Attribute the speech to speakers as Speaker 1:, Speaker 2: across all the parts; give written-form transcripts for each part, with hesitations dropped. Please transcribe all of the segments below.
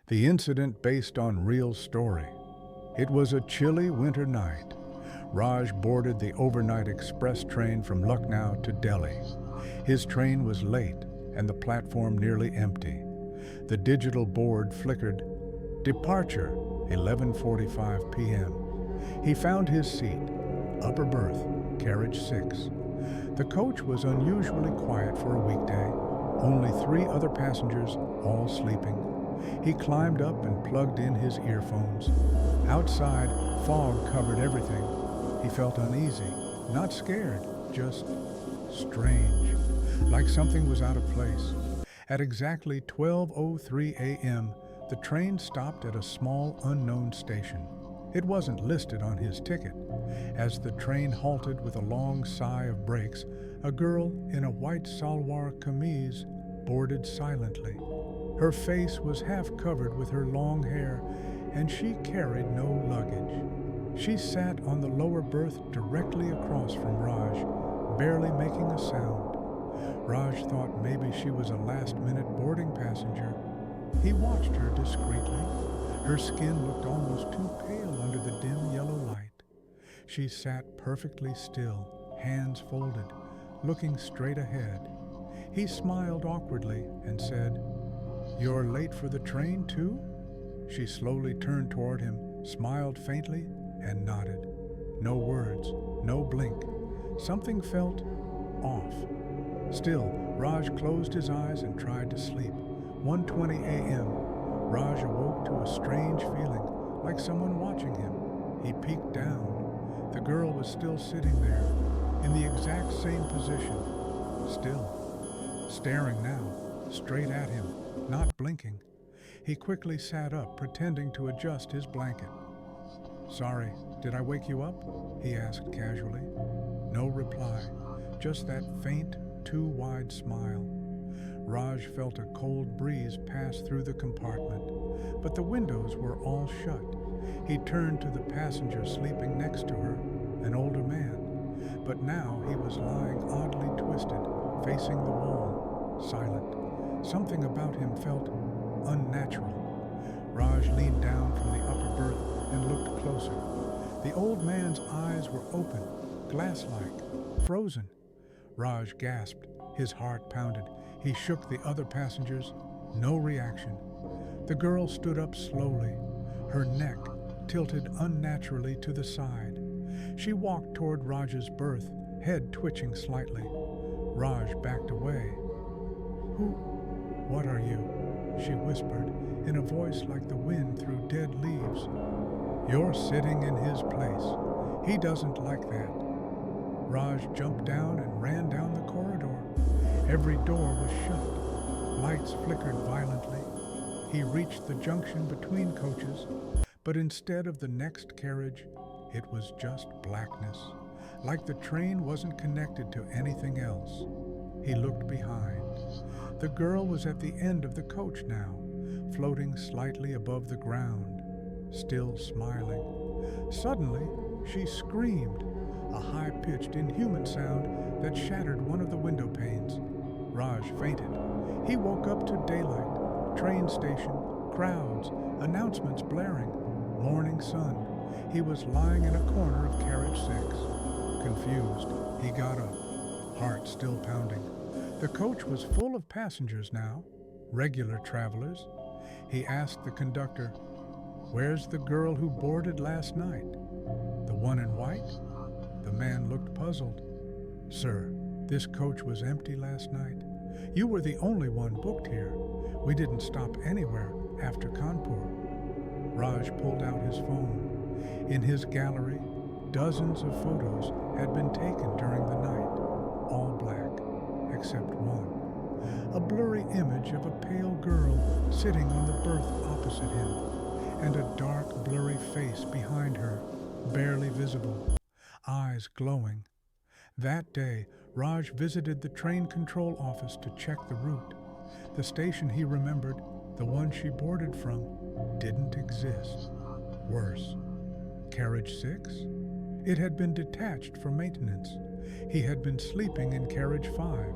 Speaker 1: The incident based on real story. It was a chilly winter night. Raj boarded the overnight express train from Lucknow to Delhi. His train was late and the platform nearly empty. The digital board flickered. Departure, 11:45 p.m. He found his seat, upper berth, carriage 6. The coach was unusually quiet for a weekday. Only 3 other passengers, all sleeping. He climbed up and plugged in his earphones. Outside, fog covered everything. He felt uneasy, not scared, just strange, like something was out of place. At exactly 12:03 a.m., the train stopped at a small unknown station. It wasn't listed on his ticket. As the train halted with a long sigh of brakes, a girl in a white salwar kameez boarded silently. Her face was half covered with her long hair, and she carried no luggage. She sat on the lower berth directly across from Raj, barely making a sound. Raj thought maybe she was a last-minute boarding passenger. He watched her discreetly. Her skin looked almost too pale under the dim yellow light. She sat perfectly still, hands folded, looking straight ahead. He smiled awkwardly and said, "You're late for the train, too?" She slowly turned toward him, smiled faintly, and nodded. No words, no blink. Something felt off. Still, Raj closed his eyes and tried to sleep. 1:20 a.m. Raj awoke to a strange feeling, like someone watching him. He peeked down. The girl was still sitting there, in the exact same position. Still, staring now, straight at him, not blinking. He quickly sat up, pretending to adjust his blanket. "Sorry, did I wake you up?" he asked casually. No reply, just that faint, too wide smile. Raj felt a cold breeze pass through the compartment, but the windows were all shut. He turned to the passenger sleeping next to her, an older man, but now he was lying oddly twisted, facing the wall, silent. Something about him felt unnatural. Raj leaned down from the upper berth and looked closer. The old man's eyes were open, glass-like, frozen. Raj gasped. His heart pounded. He shook the other passengers. No reaction. The girl stood up slowly, her neck tilted unnaturally to the side. She walked toward Raj's berth, head twitching slightly. Raj backed away. What are you?" she whispered, in a voice like the wind through dead leaves. "You're sitting in his place. He doesn't like that." Raj jumped down and ran down the corridor. Every door was shut. Lights flickered violently. He reached the junction between coaches, but instead of the next carriage, it was just blackness, like the train wasn't connected to anything else. He looked behind. The girl was at the end of the coach now, floating slightly above the ground, still smiling. Suddenly, she screamed, a high-pitched, inhuman sound that shattered one of the window panes. Raj fainted. He woke up to daylight, train station, crowds, announcements blaring, morning sun. He was lying in a corner of carriage 6. Confused, he got up, heart still pounding. The coach was full of passengers now, regular travelers. He asked the conductor, "Where's the girl who boarded last night?" "The one in white?" The man looked puzzled. "Sir, this coach was empty last night. You were the only one booked here. We didn't stop anywhere after Kanpur." Raj pulled out his phone. In his gallery, dozens of photos had been taken during the night, all black, except one. A blurry image of a pale girl sitting on the berth opposite him, and a dark, blurry face behind her, barely visible, eyes glowing. That day, Raj visited the train control office to check the route. The station he remembered, the one she boarded from, didn't exist. Worse, carriage 6? It had been detached for maintenance. He had been sleeping in carriage 5,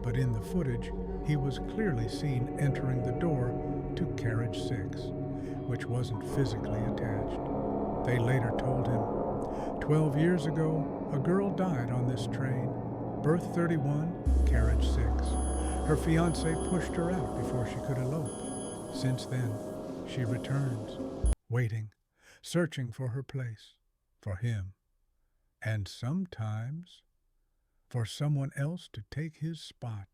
Speaker 1: but in the footage, he was clearly seen entering the door to carriage 6, which wasn't physically attached. They later told him, 12 years ago, a girl died on this train. Berth 31, carriage 6. Her fiancé pushed her out before she could elope. Since then, she returns, waiting, searching for her place, for him, and sometimes for someone else to take his spot.